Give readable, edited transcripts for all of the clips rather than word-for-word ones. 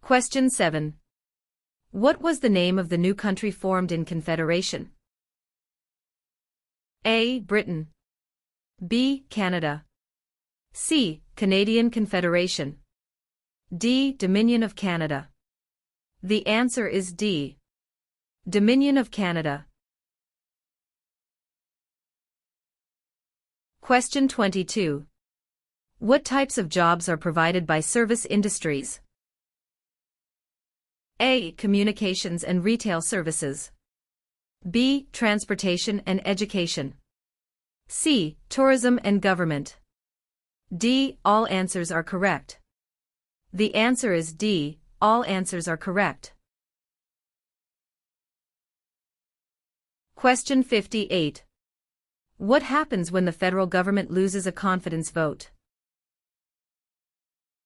Question 7. What was the name of the new country formed in Confederation? A. Britain. B. Canada. C. Canadian Confederation. D. Dominion of Canada. The answer is D. Dominion of Canada. Question 22. What types of jobs are provided by service industries? A. Communications and retail services. B. Transportation and education. C. Tourism and government. D. All answers are correct. The answer is D. All answers are correct. Question 58. What happens when the federal government loses a confidence vote?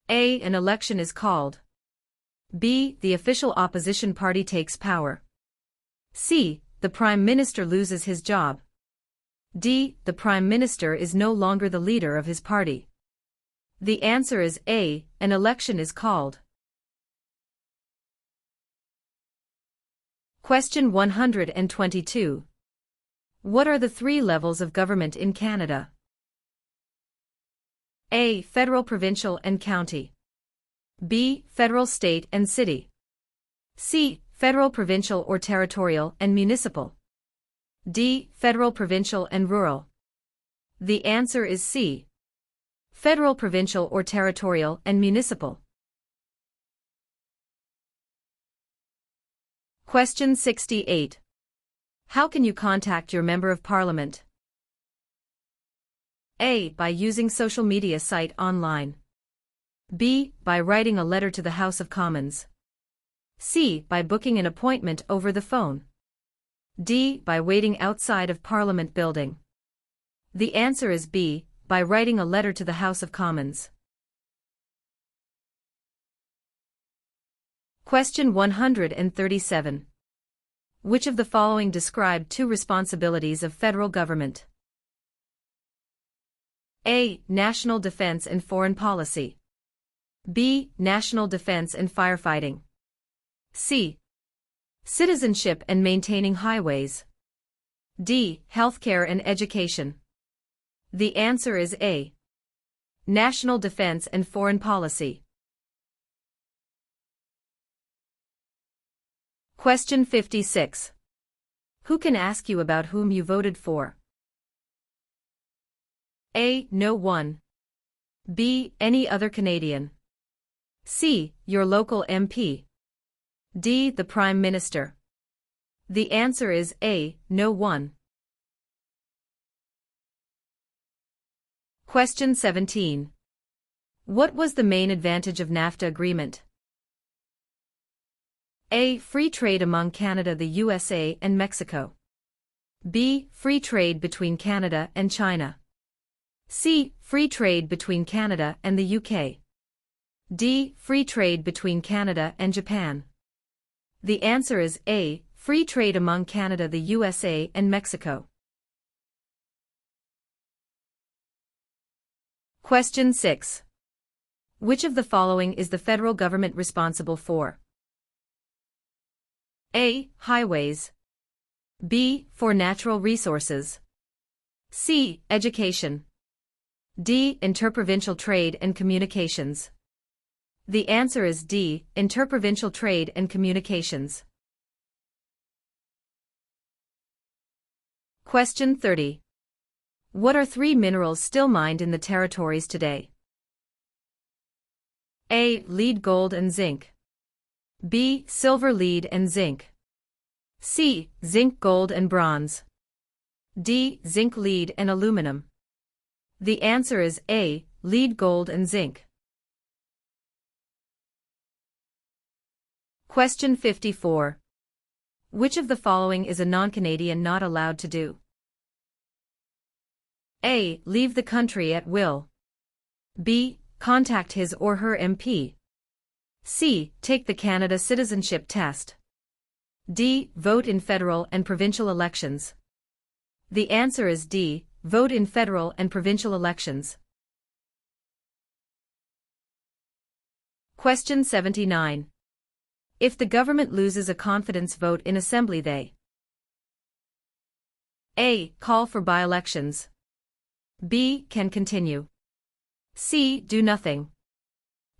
A. An election is called. B. The official opposition party takes power. C. The Prime Minister loses his job. D. The Prime Minister is no longer the leader of his party. The answer is A. An election is called. Question 122. What are the three levels of government in Canada? A. Federal, provincial, and county. B. Federal, state, and city. C. Federal, provincial, or territorial, and municipal. D. Federal, provincial, and rural. The answer is C. Federal, provincial, or territorial, and municipal. Question 68. How can you contact your Member of Parliament? A. By using social media site online. B. By writing a letter to the House of Commons. C. By booking an appointment over the phone. D. By waiting outside of Parliament building. The answer is B. By writing a letter to the House of Commons. Question 137. Which of the following describe two responsibilities of federal government? A. National defense and foreign policy. B. National defense and firefighting. C. Citizenship and maintaining highways. D. Healthcare and education. The answer is A. National defense and foreign policy. Question 56. Who can ask you about whom you voted for? A. No one. B. Any other Canadian. C. Your local MP. D. The Prime Minister. The answer is A. No one. Question 17. What was the main advantage of NAFTA agreement? A. Free trade among Canada, the USA, and Mexico. B. Free trade between Canada and China. C. Free trade between Canada and the UK. D. Free trade between Canada and Japan. The answer is A. Free trade among Canada, the USA, and Mexico. Question 6. Which of the following is the federal government responsible for? A. Highways. B. For natural resources. C. Education. D. Interprovincial trade and communications. The answer is D. Interprovincial trade and communications. Question 30. What are three minerals still mined in the territories today? A. Lead, gold, and zinc. B. Silver, lead, and zinc. C. Zinc, gold, and bronze. D. Zinc, lead, and aluminum. The answer is A. Lead, gold, and zinc. Question 54. Which of the following is a non-Canadian not allowed to do? A. Leave the country at will. B. Contact his or her MP. C. Take the Canada Citizenship Test. D. Vote in federal and provincial elections. The answer is D. Vote in federal and provincial elections. Question 79. If the government loses a confidence vote in assembly, they A. Call for by-elections. B. Can continue. C. Do nothing.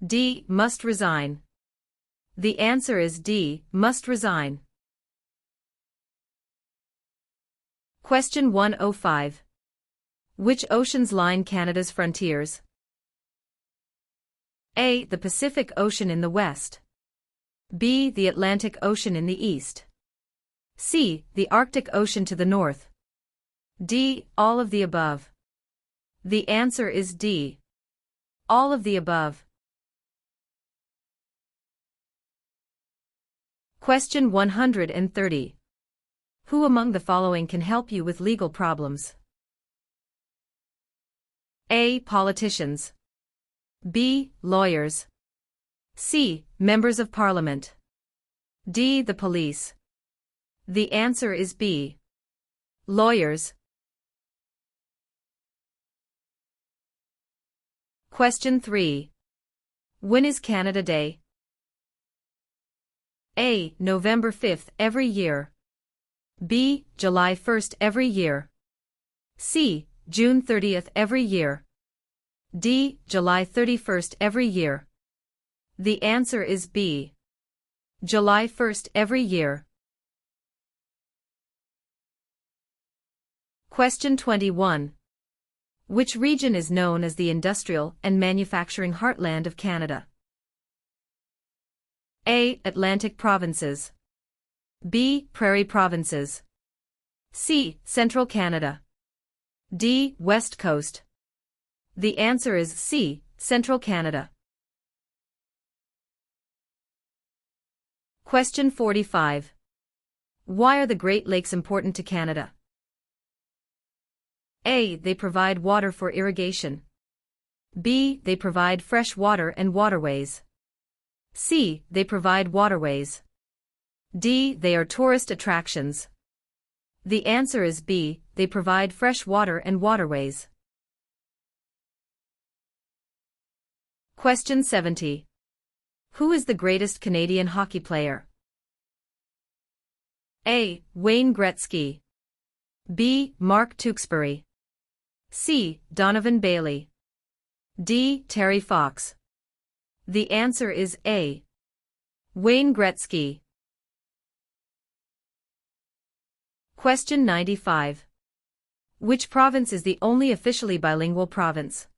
D. Must resign. The answer is D. Must resign. Question 105. Which oceans line Canada's frontiers? A. The Pacific Ocean in the west. B. The Atlantic Ocean in the east. C. The Arctic Ocean to the north. D. All of the above. The answer is D. All of the above. Question 130. Who among the following can help you with legal problems? A. Politicians. B. Lawyers. C. Members of Parliament. D. The police. The answer is B. Lawyers. Question 3. When is Canada Day? A. November 5th every year. B. July 1st every year. C. June 30th every year. D. July 31st every year. The answer is B. July 1st every year. Question 21. Which region is known as the industrial and manufacturing heartland of Canada? A. Atlantic provinces. B. Prairie provinces. C. Central Canada. D. West Coast. The answer is C. Central Canada. Question 45. Why are the Great Lakes important to Canada? A. They provide water for irrigation. B. They provide fresh water and waterways. C. They provide waterways. D. They are tourist attractions. The answer is B. They provide fresh water and waterways. Question 70. Who is the greatest Canadian hockey player? A. Wayne Gretzky. B. Mark Tewksbury. C. Donovan Bailey. D. Terry Fox. The answer is A. Wayne Gretzky. Question 95. Which province is the only officially bilingual province?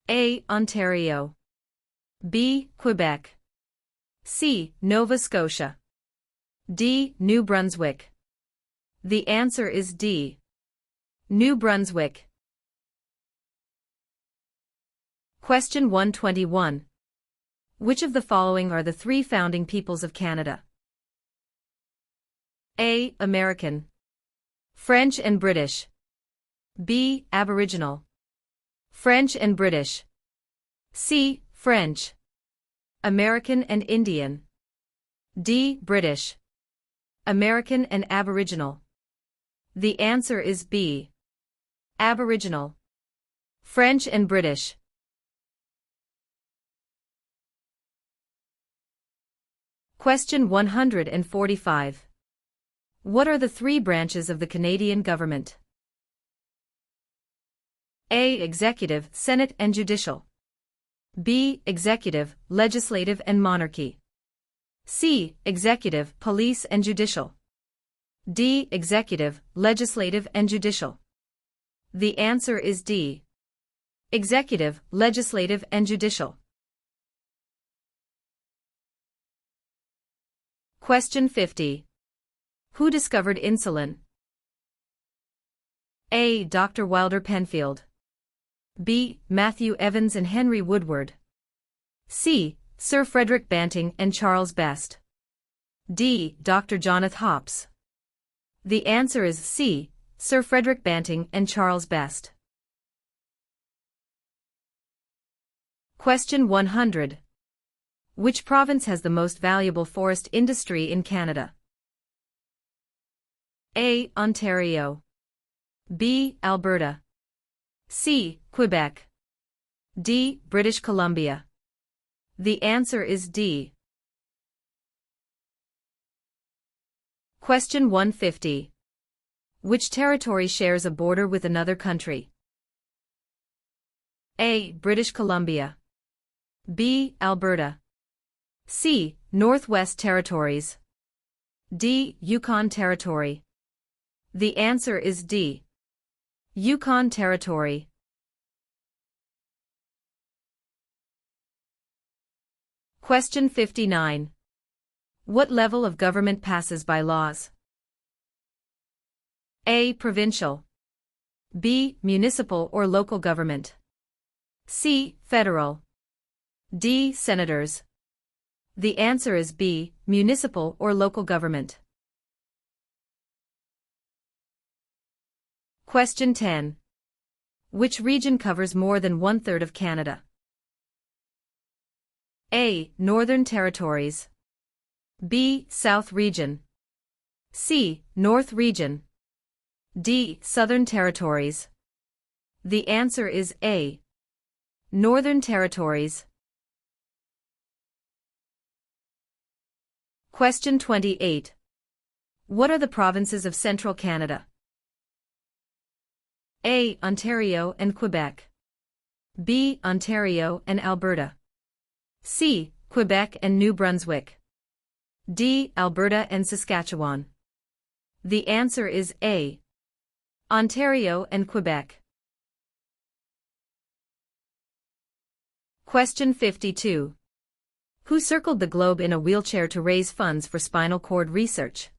A. Ontario. B. Quebec. C. Nova Scotia. D. New Brunswick. The answer is D. New Brunswick. Question 121. Which of the following are the three founding peoples of Canada? A. American. French and British. B. Aboriginal. French and British. C. French. American and Indian. D. British. American and Aboriginal. The answer is B. Aboriginal. French and British. Question 145. What are the three branches of the Canadian government? A. Executive, Senate and Judicial. B. Executive, Legislative and Monarchy. C. Executive, Police and Judicial. D. Executive, Legislative and Judicial. The answer is D. Executive, Legislative and Judicial. Question 50. Who discovered insulin? A. Dr. Wilder Penfield. B. Matthew Evans and Henry Woodward. C. Sir Frederick Banting and Charles Best. D. Dr. Jonathan Hops. The answer is C. Sir Frederick Banting and Charles Best. Question 100. Which province has the most valuable forest industry in Canada? A. Ontario. B. Alberta. C. Quebec. D. British Columbia. The answer is D. Question 150. Which territory shares a border with another country? A. British Columbia. B. Alberta. C. Northwest Territories. D. Yukon Territory. The answer is D. Yukon Territory. Question 59. What level of government passes by laws? A. Provincial. B. Municipal or local government. C. Federal. D. Senators. The answer is B. Municipal or local government. Question 10. Which region covers more than 1/3 of Canada? A. Northern Territories. B. South Region. C. North Region. D. Southern Territories. The answer is A. Northern Territories. Question 28. What are the provinces of Central Canada? A. Ontario and Quebec. B. Ontario and Alberta. C. Quebec and New Brunswick. D. Alberta and Saskatchewan. The answer is A. Ontario and Quebec. Question 52. Who circled the globe in a wheelchair to raise funds for spinal cord research?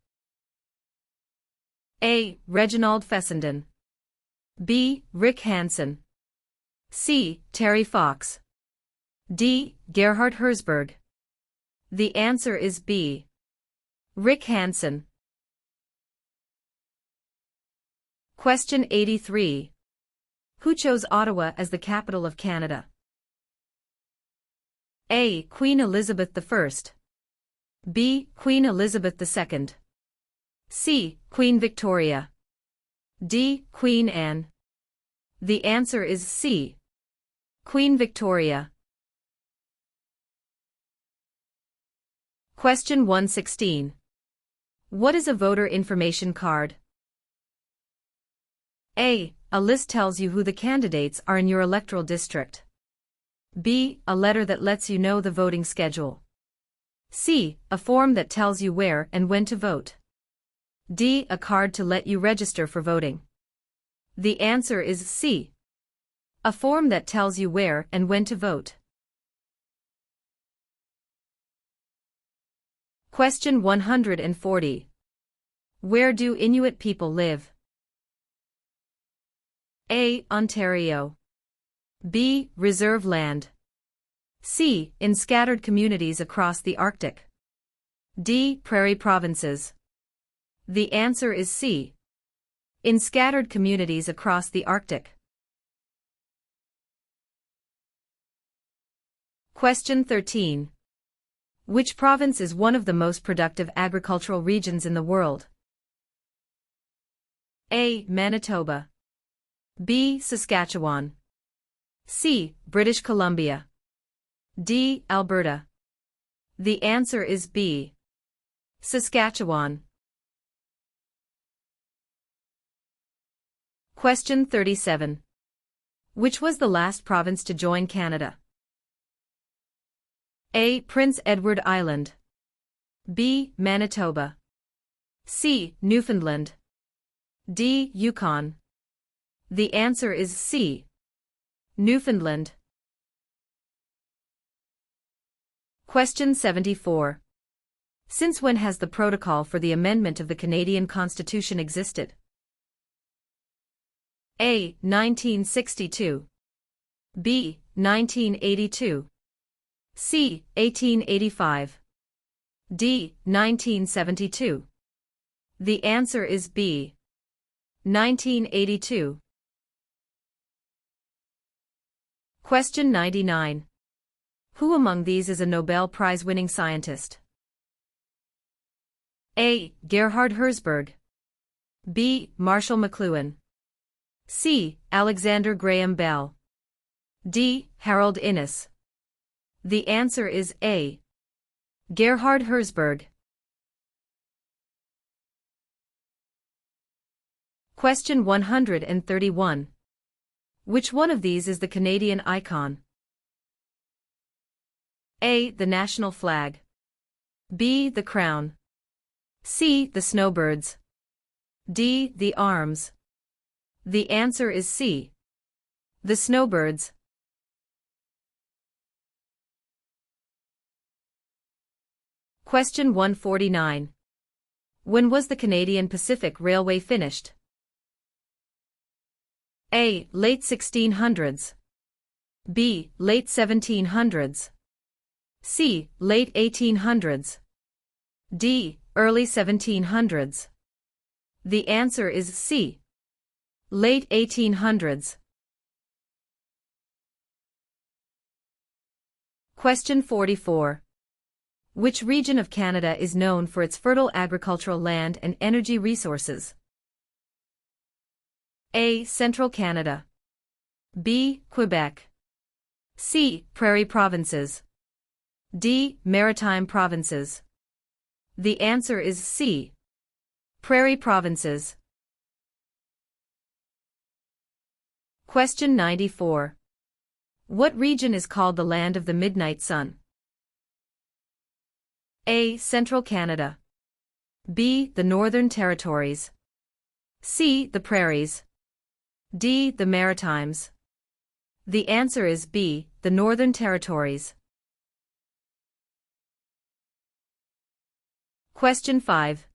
A. Reginald Fessenden. B. Rick Hansen. C. Terry Fox. D. Gerhard Herzberg. The answer is B. Rick Hansen. Question 83. Who chose Ottawa as the capital of Canada? A. Queen Elizabeth I. B. Queen Elizabeth II. C. Queen Victoria. D. Queen Anne. The answer is C. Queen Victoria. Question 116. What is a voter information card? A. A list tells you who the candidates are in your electoral district. B. A letter that lets you know the voting schedule. C. A form that tells you where and when to vote. D. A card to let you register for voting. The answer is C. A form that tells you where and when to vote. Question 140. Where do Inuit people live? A. Ontario. B. Reserve land. C. In scattered communities across the Arctic. D. Prairie provinces. The answer is C. In scattered communities across the Arctic. Question 13. Which province is one of the most productive agricultural regions in the world? A. Manitoba. B. Saskatchewan. C. British Columbia. D. Alberta. The answer is B. Saskatchewan. Question 37. Which was the last province to join Canada? A. Prince Edward Island. B. Manitoba. C. Newfoundland. D. Yukon. The answer is C. Newfoundland. Question 74. Since when has the protocol for the amendment of the Canadian Constitution existed? A. 1962. B. 1982. C. 1885. D. 1972. The answer is B. 1982. Question 99. Who among these is a Nobel Prize-winning scientist? A. Gerhard Herzberg. B. Marshall McLuhan. C. Alexander Graham Bell. D. Harold Innis. The answer is A. Gerhard Herzberg. Question 131. Which one of these is the Canadian icon? A. The national flag. B. The crown. C. The snowbirds. D. The arms. The answer is C. The snowbirds. Question 149. When was the Canadian Pacific Railway finished? A. Late 1600s. B. Late 1700s. C. Late 1800s. D. Early 1700s. The answer is C. Late 1800s. Question 44. Which region of Canada is known for its fertile agricultural land and energy resources? A. Central Canada. B. Quebec. C. Prairie provinces. D. Maritime provinces. The answer is C. Prairie provinces. Question 94. What region is called the land of the midnight sun? A. Central Canada. B. The Northern Territories. C. The Prairies. D. The Maritimes. The answer is B. The Northern Territories. Question 5.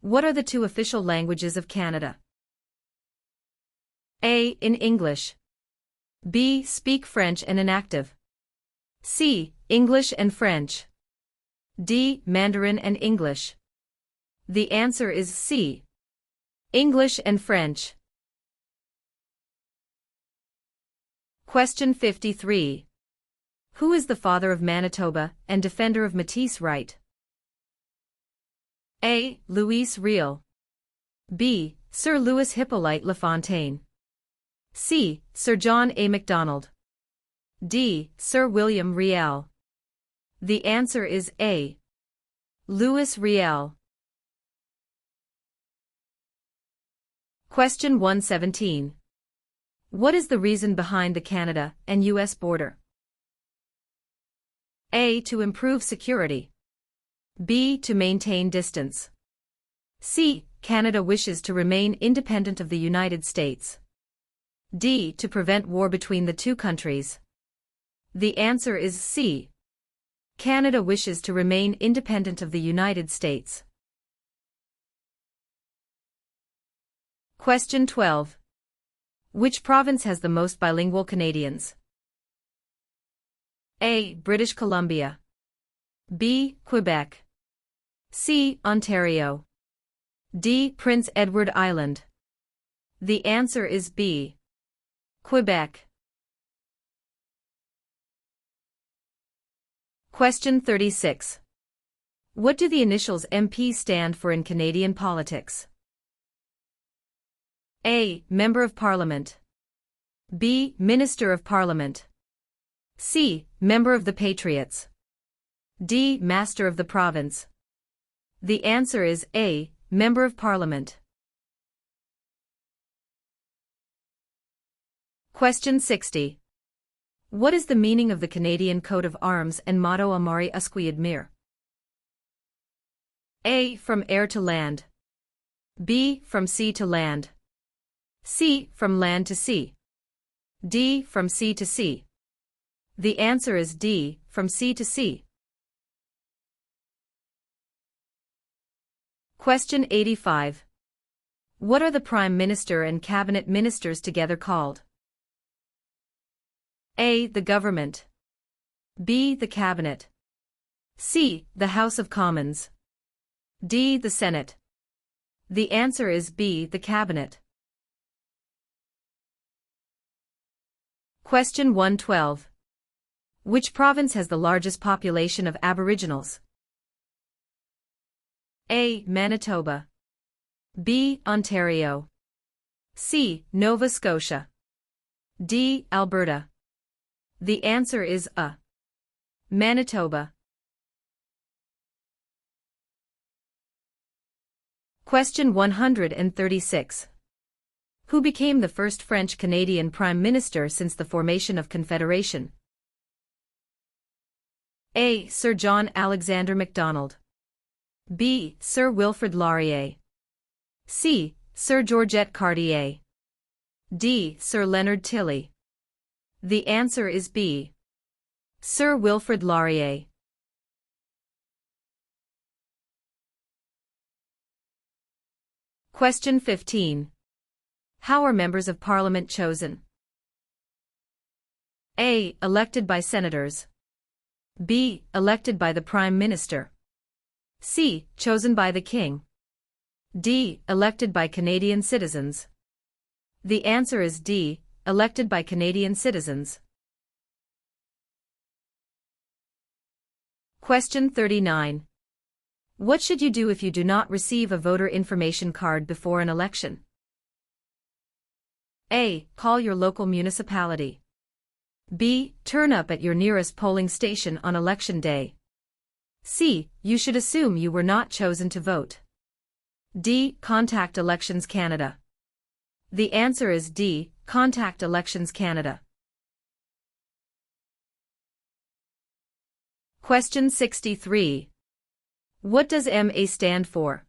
What are the two official languages of Canada? A. In English. B. Speak French and inactive. C. English and French. D. Mandarin and English. The answer is C. English and French. Question 53. Who is the father of Manitoba and defender of Métis right? A. Louis Riel. B. Sir Louis Hippolyte Lafontaine. C. Sir John A. Macdonald. D. Sir William Riel. The answer is A. Louis Riel. Question 117. What is the reason behind the Canada and U.S. border? A. To improve security. B. To maintain distance. C. Canada wishes to remain independent of the United States. D. To prevent war between the two countries. The answer is C. Canada wishes to remain independent of the United States. Question 12. Which province has the most bilingual Canadians? A. British Columbia. B. Quebec. C. Ontario. D. Prince Edward Island. The answer is B. Quebec. Question 36. What do the initials MP stand for in Canadian politics? A. Member of Parliament. B. Minister of Parliament. C. Member of the Patriots. D. Master of the Province. The answer is A. Member of Parliament. Question 60. What is the meaning of the Canadian coat of arms and motto Amari Usqui Admire? A. From air to land. B. From sea to land. C. From land to sea. D. From sea to sea. The answer is D. From sea to sea. Question 85. What are the Prime Minister and Cabinet Ministers together called? A. The Government. B. The Cabinet. C. The House of Commons. D. The Senate. The answer is B. The Cabinet. Question 112. Which province has the largest population of Aboriginals? A. Manitoba. B. Ontario. C. Nova Scotia. D. Alberta. The answer is A. Manitoba. Question 136. Who became the first French-Canadian Prime Minister since the formation of Confederation? A. Sir John Alexander Macdonald. B. Sir Wilfrid Laurier. C. Sir Georgette Cartier. D. Sir Leonard Tilley. The answer is B. Sir Wilfrid Laurier. Question 15. How are members of Parliament chosen? A. Elected by senators. B. Elected by the Prime Minister. C. Chosen by the King. D. Elected by Canadian citizens. The answer is D. Elected by Canadian citizens. Question 39. What should you do if you do not receive a voter information card before an election? A. Call your local municipality. B. Turn up at your nearest polling station on election day. C. You should assume you were not chosen to vote. D. Contact Elections Canada. The answer is D. Contact Elections Canada. Question 63. What does MA stand for?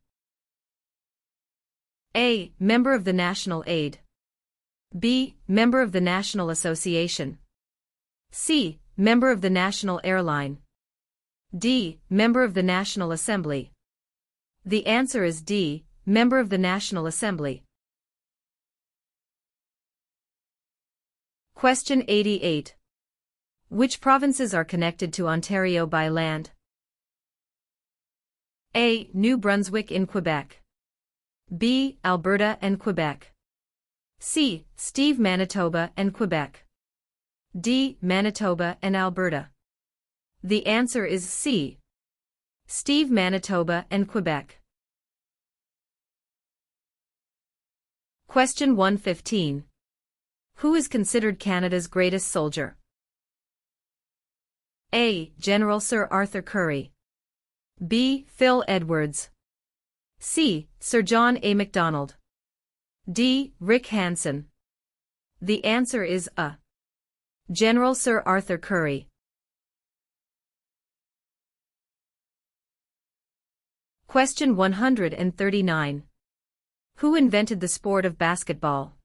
A. Member of the National Aid. B. Member of the National Association. C. Member of the National Airline. D. Member of the National Assembly. The answer is D. Member of the National Assembly. Question 88. Which provinces are connected to Ontario by land? A. New Brunswick in Quebec. B. Alberta and Quebec. C. Steve Manitoba and Quebec. D. Manitoba and Alberta. The answer is C. Steve Manitoba and Quebec. Question 115. Who is considered Canada's greatest soldier? A. General Sir Arthur Currie. B. Phil Edwards. C. Sir John A. Macdonald. D. Rick Hansen. The answer is A. General Sir Arthur Currie. Question 139. Who invented the sport of basketball?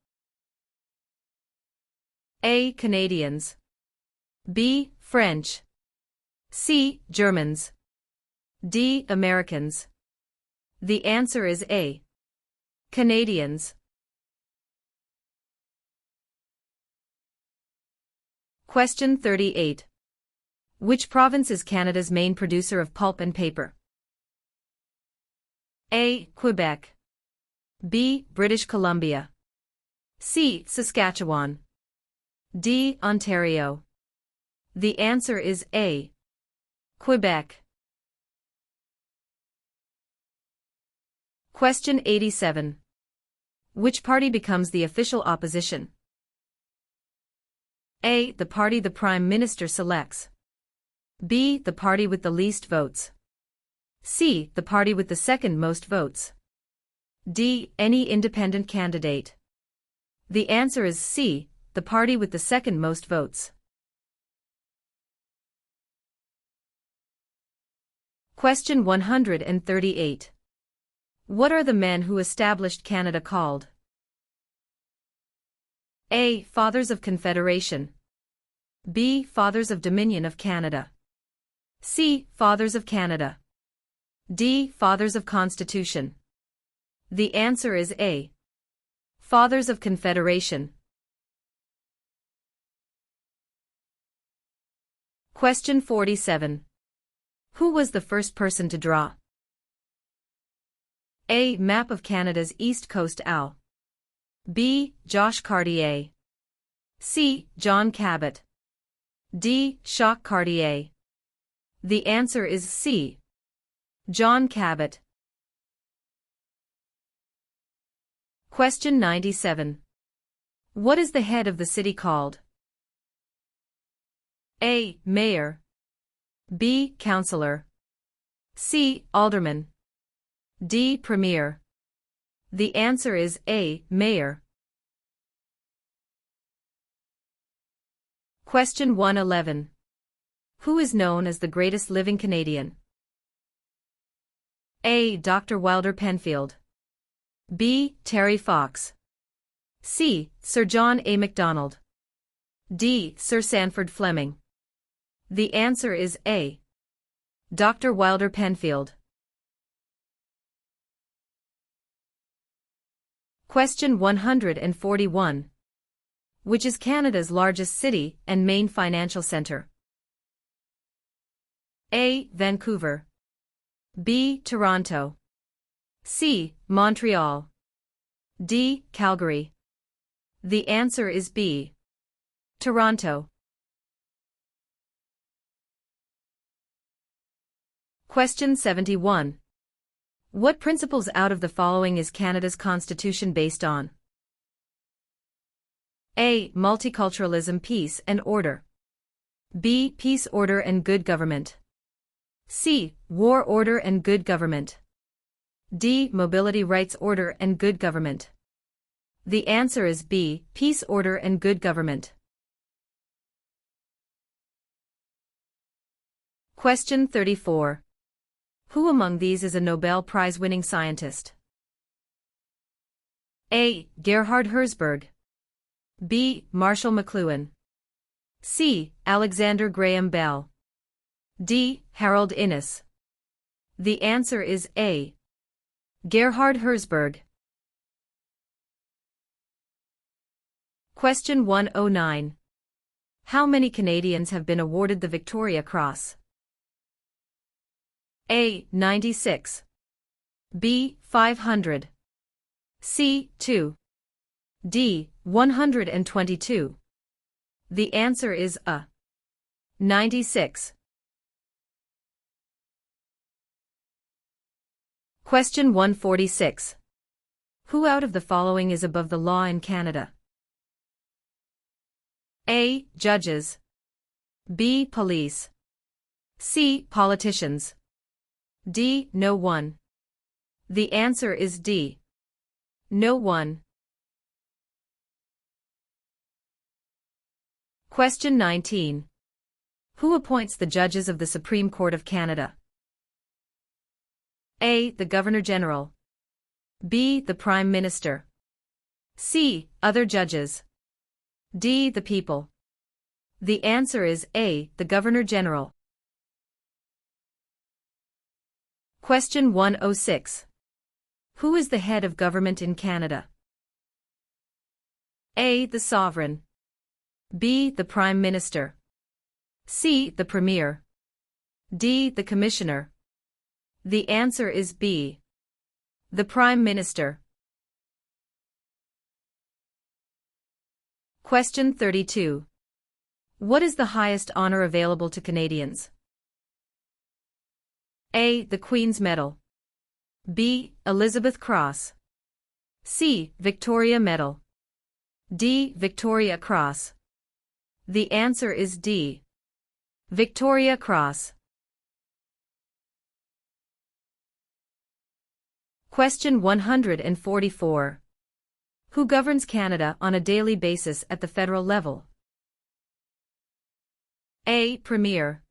A. Canadians. B. French. C. Germans. D. Americans. The answer is A. Canadians. Question 38. Which province is Canada's main producer of pulp and paper? A. Quebec. B. British Columbia. C. Saskatchewan. D. Ontario. The answer is A. Quebec. Question 87. Which party becomes the official opposition? A. The party the Prime Minister selects. B. The party with the least votes. C. The party with the second most votes. D. Any independent candidate. The answer is C. The party with the second most votes. Question 138. What are the men who established Canada called? A. Fathers of Confederation. B. Fathers of Dominion of Canada. C. Fathers of Canada. D. Fathers of Constitution. The answer is A. Fathers of Confederation. Question 47. Who was the first person to draw? A. Map of Canada's East Coast Al. B. Josh Cartier. C. John Cabot. D. Jacques Cartier. The answer is C. John Cabot. Question 97. What is the head of the city called? A. Mayor. B. Councillor. C. Alderman. D. Premier. The answer is A. Mayor. Question 111. Who is known as the greatest living Canadian? A. Dr. Wilder Penfield. B. Terry Fox. C. Sir John A. Macdonald. D. Sir Sanford Fleming. The answer is A. Dr. Wilder Penfield. Question 141. Which is Canada's largest city and main financial centre? A. Vancouver. B. Toronto. C. Montreal. D. Calgary. The answer is B. Toronto. Question 71. What principles out of the following is Canada's constitution based on? A. Multiculturalism, peace and order. B. Peace, order and good government. C. War, order and good government. D. Mobility, rights, order and good government. The answer is B. Peace, order and good government. Question 34. Who among these is a Nobel Prize-winning scientist? A. Gerhard Herzberg. B. Marshall McLuhan. C. Alexander Graham Bell. D. Harold Innis. The answer is A. Gerhard Herzberg. Question 109. How many Canadians have been awarded the Victoria Cross? A. 96. B. 500. C. 2. D. 122. The answer is A. 96. Question 146. Who out of the following is above the law in Canada? A. Judges. B. Police. C. Politicians. D. No one. The answer is D. No one. Question 19. Who appoints the judges of the Supreme Court of Canada? A. The Governor-General. B. The Prime Minister. C. Other judges. D. The people. The answer is A. The Governor-General. Question 106. Who is the head of government in Canada? A. The Sovereign. B. The Prime Minister. C. The Premier. D. The Commissioner. The answer is B. The Prime Minister. Question 32. What is the highest honor available to Canadians? A. The Queen's Medal. B. Elizabeth Cross. C. Victoria Medal. D. Victoria Cross. The answer is D. Victoria Cross. Question 144. Who governs Canada on a daily basis at the federal level? A. Premier.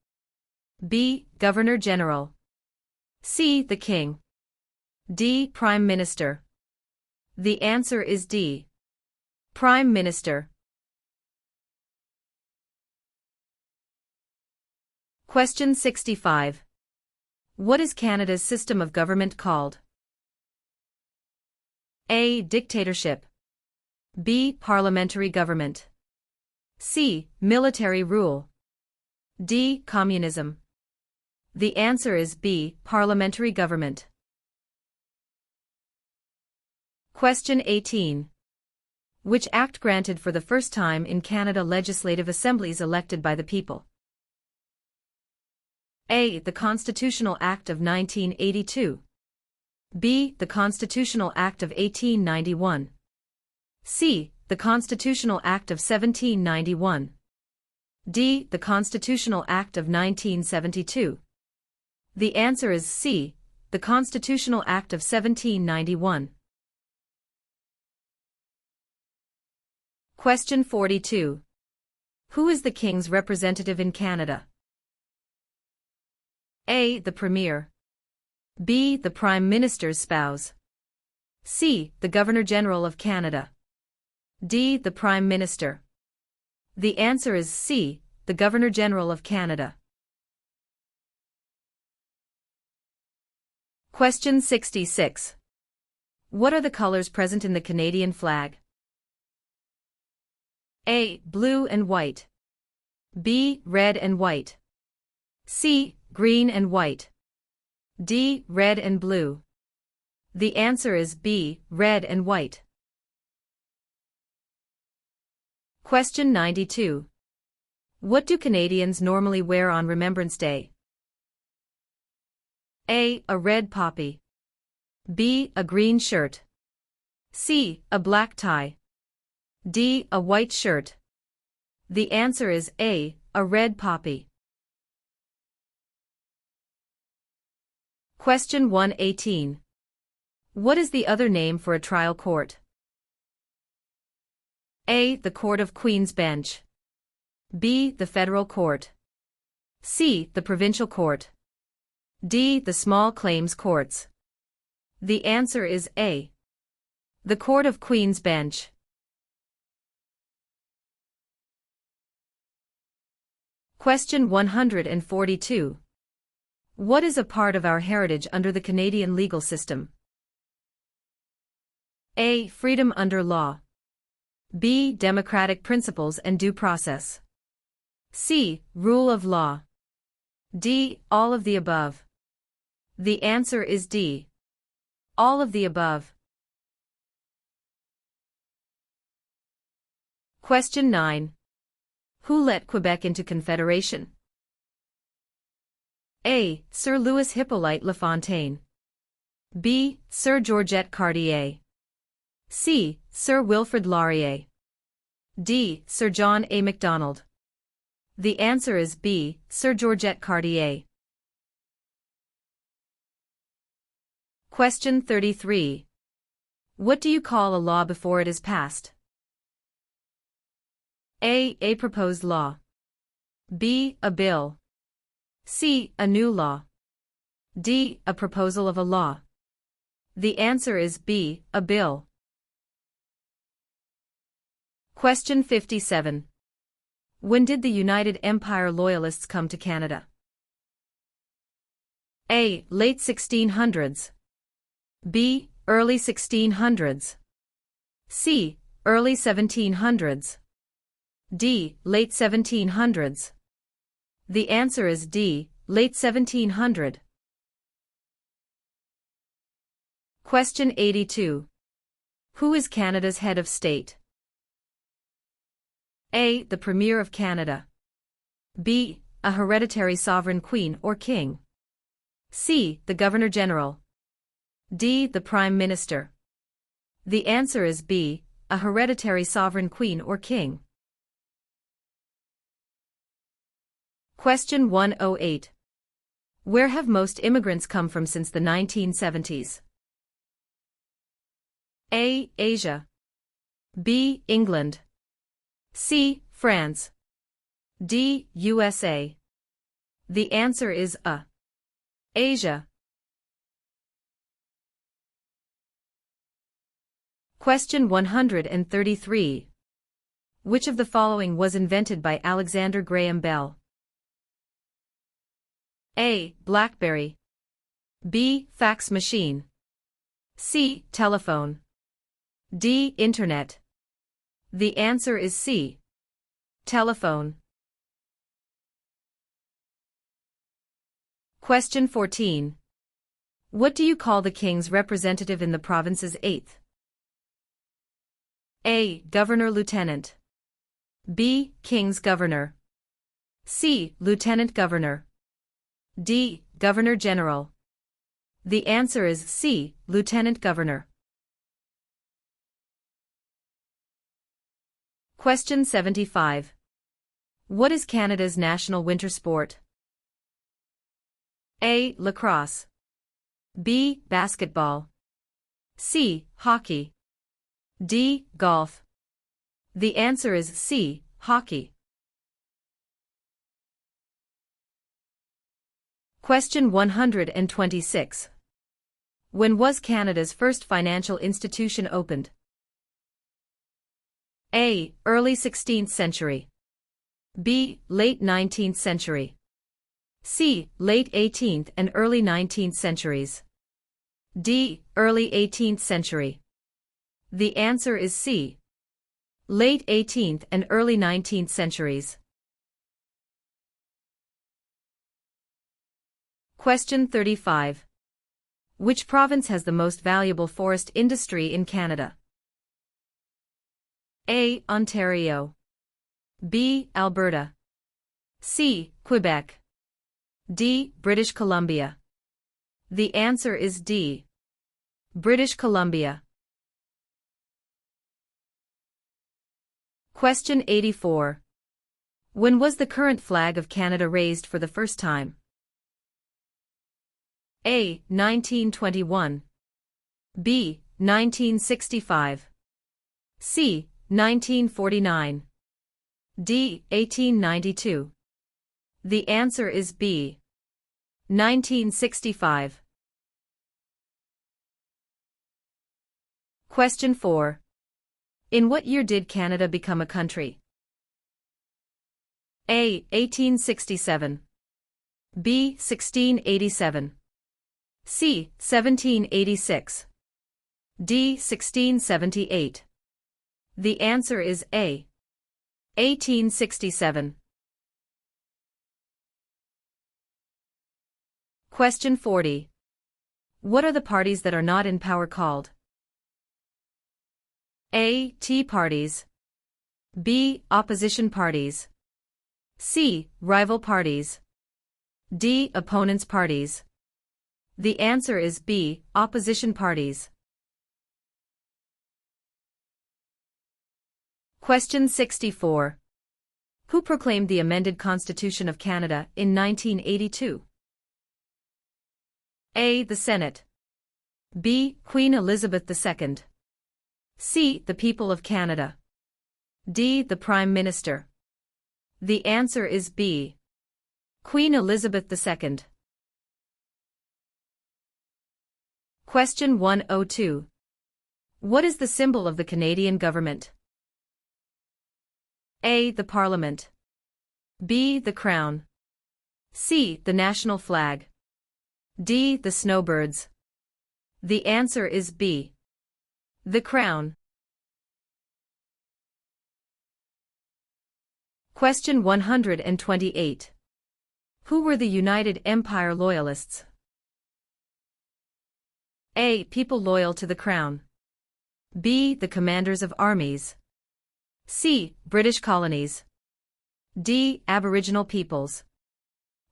B. Governor-General. C. The King. D. Prime Minister. The answer is D. Prime Minister. Question 65. What is Canada's system of government called? A. Dictatorship. B. Parliamentary government. C. Military rule. D. Communism. The answer is B. Parliamentary government. Question 18. Which act granted for the first time in Canada legislative assemblies elected by the people? A. The Constitutional Act of 1982. B. The Constitutional Act of 1891. C. The Constitutional Act of 1791. D. The Constitutional Act of 1972. The answer is C. The Constitutional Act of 1791. Question 42. Who is the King's representative in Canada? A. The Premier. B. The Prime Minister's spouse. C. The Governor-General of Canada. D. The Prime Minister. The answer is C. The Governor-General of Canada. Question 66. What are the colors present in the Canadian flag? A. Blue and white. B. Red and white. C. Green and white. D. Red and blue. The answer is B. Red and white. Question 92. What do Canadians normally wear on Remembrance Day? A. A red poppy. B. A green shirt. C. A black tie. D. A white shirt. The answer is A. A red poppy. Question 118. What is the other name for a trial court? A. The Court of Queen's Bench. B. The Federal Court. C. The Provincial Court. D. The Small Claims Courts. The answer is A. The Court of Queen's Bench. Question 142. What is a part of our heritage under the Canadian legal system? A. Freedom under law. B. Democratic principles and due process. C. Rule of law. D. All of the above. The answer is D. All of the above. Question 9. Who let Quebec into Confederation? A. Sir Louis Hippolyte Lafontaine. B. Sir Georgette Cartier. C. Sir Wilfrid Laurier. D. Sir John A. Macdonald. The answer is B. Sir Georgette Cartier. Question 33. What do you call a law before it is passed? A. A proposed law. B. A bill. C. A new law. D. A proposal of a law. The answer is B. A bill. Question 57. When did the United Empire Loyalists come to Canada? A. Late 1600s. B. Early 1600s. C. Early 1700s. D. Late 1700s. The answer is D. Late 1700. Question 82. Who is Canada's head of state? A. The Premier of Canada. B. A hereditary sovereign queen or king. C. The Governor-General. D. The Prime Minister. The answer is B. A hereditary sovereign queen or king. Question 108. Where have most immigrants come from since the 1970s? A. Asia. B. England. C. France. D. USA. The answer is A. Asia. Question 133. Which of the following was invented by Alexander Graham Bell? A. BlackBerry. B. Fax machine. C. Telephone. D. Internet. The answer is C. Telephone. Question 14. What do you call the King's representative in the province's 8th? A. Governor-Lieutenant. B. King's Governor. C. Lieutenant Governor. D. Governor-General. The answer is C. Lieutenant Governor. Question 75. What is Canada's national winter sport? A. Lacrosse. B. Basketball. C. Hockey. D. Golf. The answer is C. Hockey. Question 126. When was Canada's first financial institution opened? A. Early 16th century. B. Late 19th century. C. Late 18th and early 19th centuries. D. Early 18th century. The answer is C. Late 18th and early 19th centuries. Question 35. Which province has the most valuable forest industry in Canada? A. Ontario. B. Alberta. C. Quebec. D. British Columbia. The answer is D. British Columbia. Question 84. When was the current flag of Canada raised for the first time? A. 1921. B. 1965. C. 1949. D. 1892. The answer is B. 1965. Question 4. In what year did Canada become a country? A. 1867. B. 1687. C. 1786. D. 1678. The answer is A. 1867. Question 40. What are the parties that are not in power called? A. Tea parties. B. Opposition parties. C. Rival parties. D. Opponents parties. The answer is B. Opposition parties. Question 64. Who proclaimed the amended Constitution of Canada in 1982? A. The Senate. B. Queen Elizabeth II. C. The people of Canada. D. The Prime Minister. The answer is B. Queen Elizabeth II. Question 102. What is the symbol of the Canadian government? A. The Parliament. B. The Crown. C. The national flag. D. The snowbirds. The answer is B. The Crown. Question 128. Who were the United Empire Loyalists? A. People loyal to the Crown. B. The commanders of armies. C. British colonies. D. Aboriginal peoples.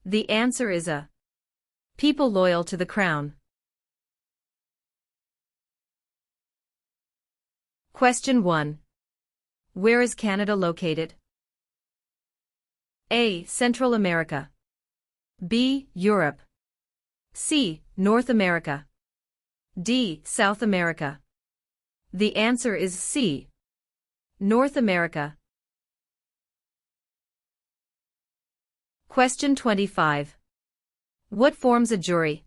The answer is A. People loyal to the Crown. Question 1. Where is Canada located? A. Central America. B. Europe. C. North America. D. South America. The answer is C. North America. Question 25. What forms a jury?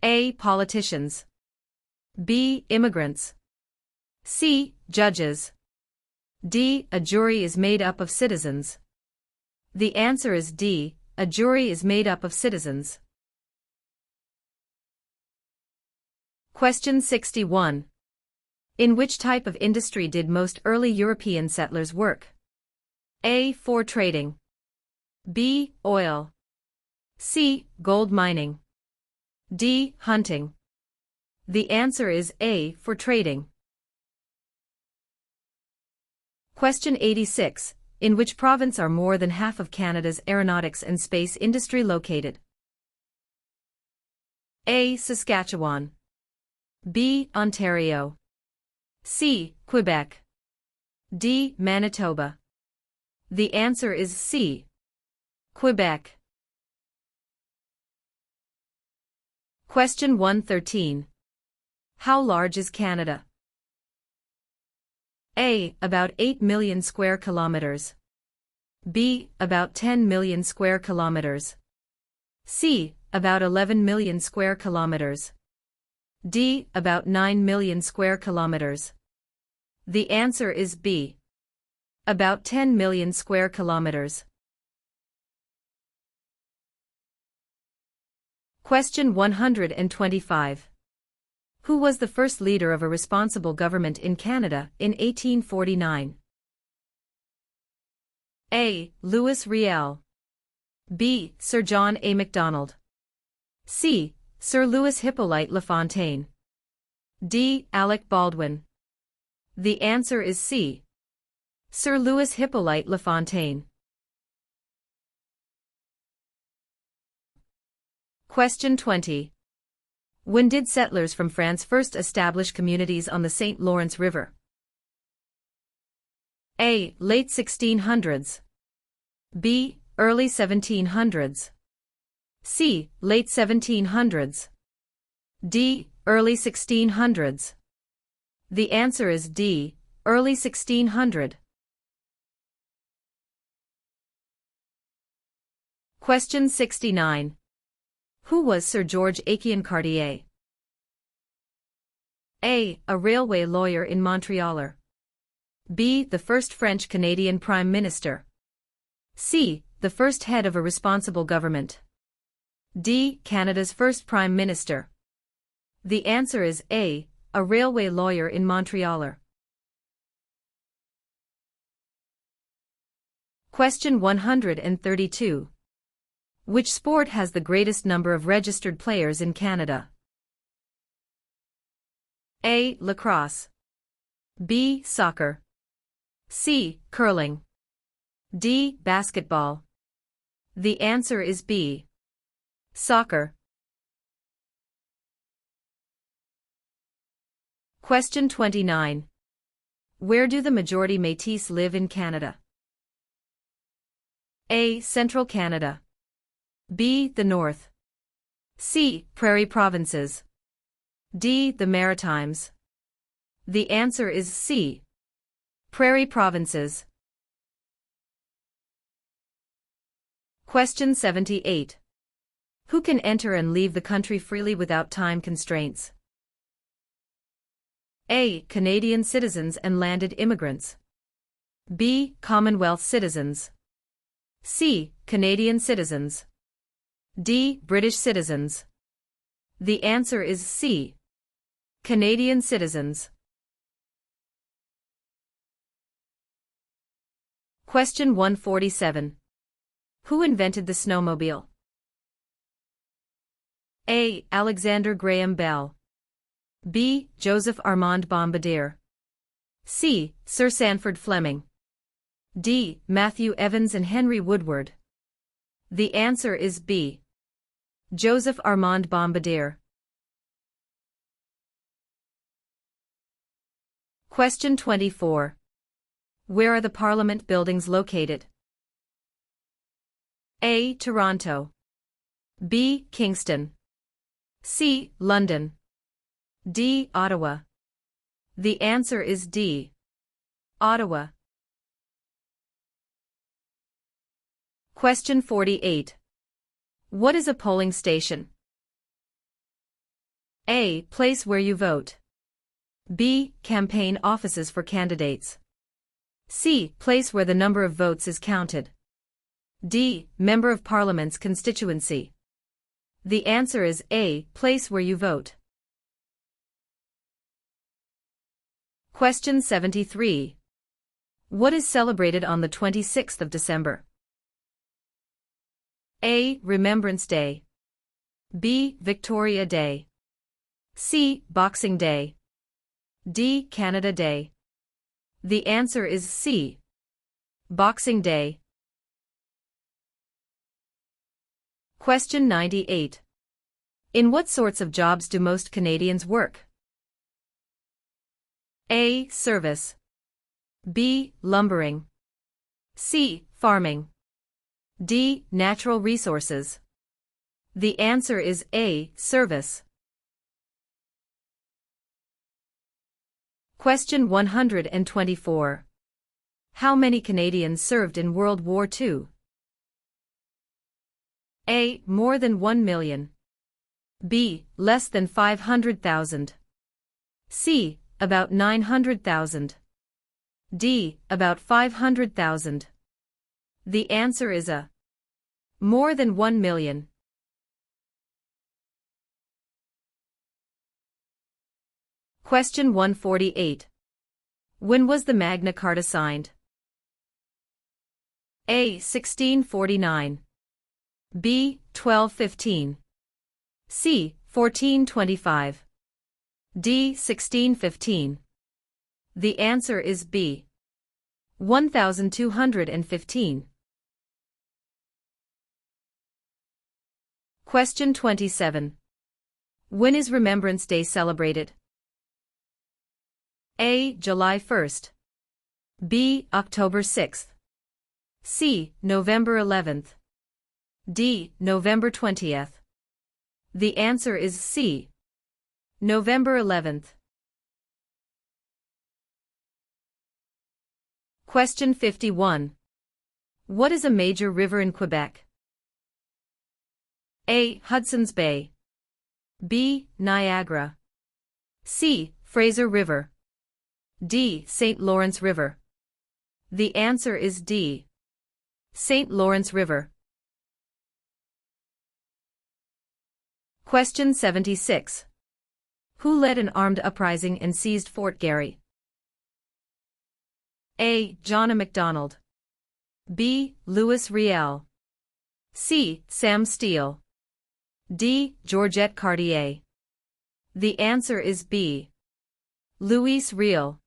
A. Politicians. B. Immigrants. C. Judges. D. A jury is made up of citizens. The answer is D. A jury is made up of citizens. Question 61. In which type of industry did most early European settlers work? A. Fur trading. B. Oil. C. Gold mining. D. Hunting. The answer is A. Fur trading. Question 86. In which province are more than half of Canada's aeronautics and space industry located? A. Saskatchewan. B. Ontario. C. Quebec. D. Manitoba. The answer is C. Quebec. Question 113. How large is Canada? A. About 8 million square kilometers. B. About 10 million square kilometers. C. About 11 million square kilometers. D. About 9 million square kilometers. The answer is B. About 10 million square kilometers. Question 125. Who was the first leader of a responsible government in Canada in 1849? A. Louis Riel. B. Sir John A. Macdonald. C. Sir Louis Hippolyte Lafontaine. D. Alec Baldwin. The answer is C. Sir Louis Hippolyte Lafontaine. Question 20. When did settlers from France first establish communities on the St. Lawrence River? A. Late 1600s. B. Early 1700s. C. Late 1700s. D. Early 1600s. The answer is D. Early 1600. Question 69. Who was Sir George Aiken Cartier? A. A railway lawyer in Montreal. B. The first French-Canadian Prime Minister. C. The first head of a responsible government. D. Canada's first Prime Minister. The answer is A. A railway lawyer in Montreal. Question 132. Which sport has the greatest number of registered players in Canada? A. Lacrosse. B. Soccer. C. Curling. D. Basketball. The answer is B. Soccer. Question 29. Where do the majority Métis live in Canada? A. Central Canada. B. The North. C. Prairie Provinces. D. The Maritimes. The answer is C. Prairie Provinces. Question 78. Who can enter and leave the country freely without time constraints? A. Canadian citizens and landed immigrants. B. Commonwealth citizens. C. Canadian citizens. D. British citizens. The answer is C. Canadian citizens. Question 147. Who invented the snowmobile? A. Alexander Graham Bell. B. Joseph Armand Bombardier. C. Sir Sanford Fleming. D. Matthew Evans and Henry Woodward. The answer is B. Joseph Armand Bombardier. Question 24. Where are the Parliament buildings located? A. Toronto. B. Kingston. C. London. D. Ottawa. The answer is D. Ottawa. Question 48. What is a polling station? A. Place where you vote. B. Campaign offices for candidates. C. Place where the number of votes is counted. D. Member of Parliament's constituency. The answer is A. Place where you vote. Question 73. What is celebrated on the 26th of December? A. Remembrance Day. B. Victoria Day. C. Boxing Day. D. Canada Day. The answer is C. Boxing Day. Question 98. In what sorts of jobs do most Canadians work? A. Service. B. Lumbering. C. Farming. D. Natural resources. The answer is A. Service. Question 124. How many Canadians served in World War II? A. More than 1 million. B. Less than 500,000. C. About 900,000. D. About 500,000. The answer is A. More than 1 million. Question 148. When was the Magna Carta signed? A. 1649. B. 1215. C. 1425. D. 1615. The answer is B. 1215. Question 27. When is Remembrance Day celebrated? A. July 1st. B. October 6th. C. November 11th. D. November 20th. The answer is C. November 11th. Question 51. What is a major river in Quebec? A. Hudson's Bay. B. Niagara. C. Fraser River. D. St. Lawrence River. The answer is D. St. Lawrence River. Question 76. Who led an armed uprising and seized Fort Garry? A. John A. Macdonald. B. Louis Riel. C. Sam Steele. D. Georgette Cartier. The answer is B. Louis Riel.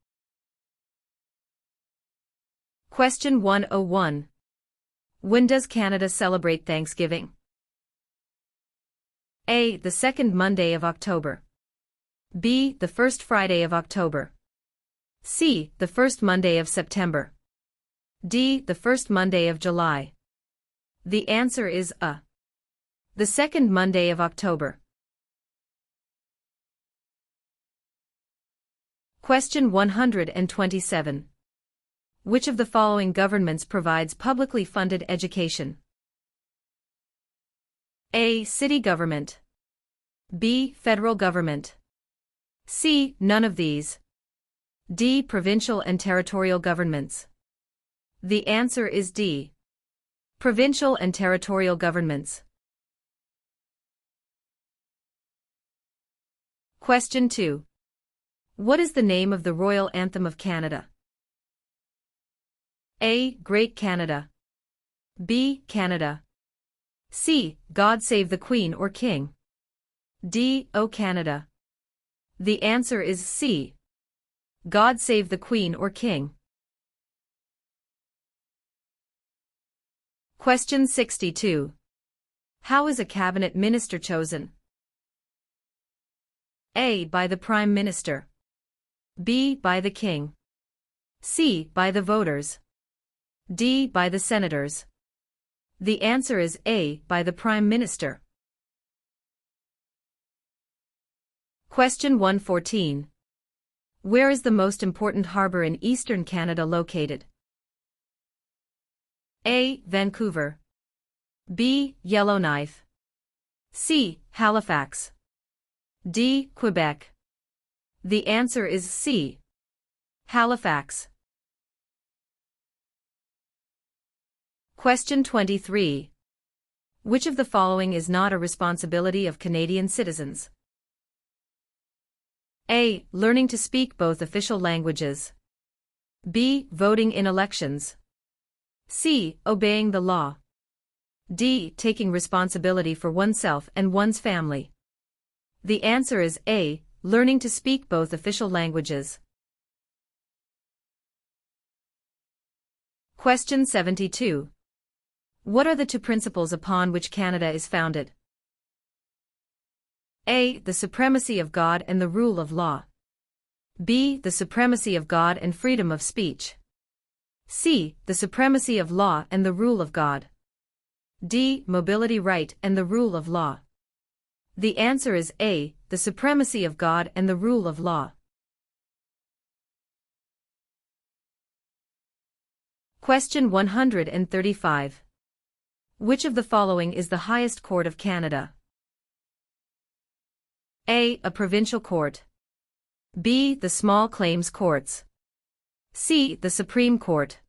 Question 101. When does Canada celebrate Thanksgiving? A. The second Monday of October. B. The first Friday of October. C. The first Monday of September. D. The first Monday of July. The answer is A. The second Monday of October. Question 127. Which of the following governments provides publicly funded education? A. City government. B. Federal government. C. None of these. D. Provincial and territorial governments. The answer is D. Provincial and territorial governments. Question 2. What is the name of the Royal Anthem of Canada? A. Great Canada. B. Canada. C. God Save the Queen or King. D. O Canada. The answer is C. God Save the Queen or King. Question 62. How is a cabinet minister chosen? A. By the Prime Minister. B. By the King. C. By the voters. D. By the senators. The answer is A. By the Prime Minister. Question 114. Where is the most important harbor in eastern Canada located? A. Vancouver. B. Yellowknife. C. Halifax. D. Quebec. The answer is C. Halifax. Question 23. Which of the following is not a responsibility of Canadian citizens? A. Learning to speak both official languages. B. Voting in elections. C. Obeying the law. D. Taking responsibility for oneself and one's family. The answer is A. Learning to speak both official languages. Question 72. What are the two principles upon which Canada is founded? A. The supremacy of God and the rule of law. B. The supremacy of God and freedom of speech. C. The supremacy of law and the rule of God. D. Mobility right and the rule of law. The answer is A. The supremacy of God and the rule of law. Question 135. Which of the following is the highest court of Canada? A. A provincial court. B. The small claims courts. C. The Supreme Court.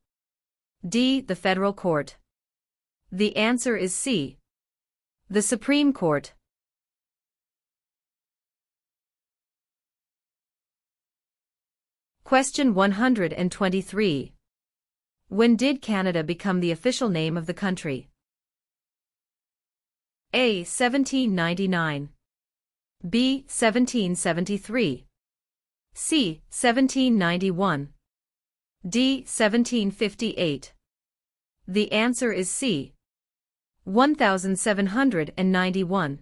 D. The federal court. The answer is C. The Supreme Court. Question 123. When did Canada become the official name of the country? A. 1799. B. 1773. C. 1791. D. 1758. The answer is C. 1791.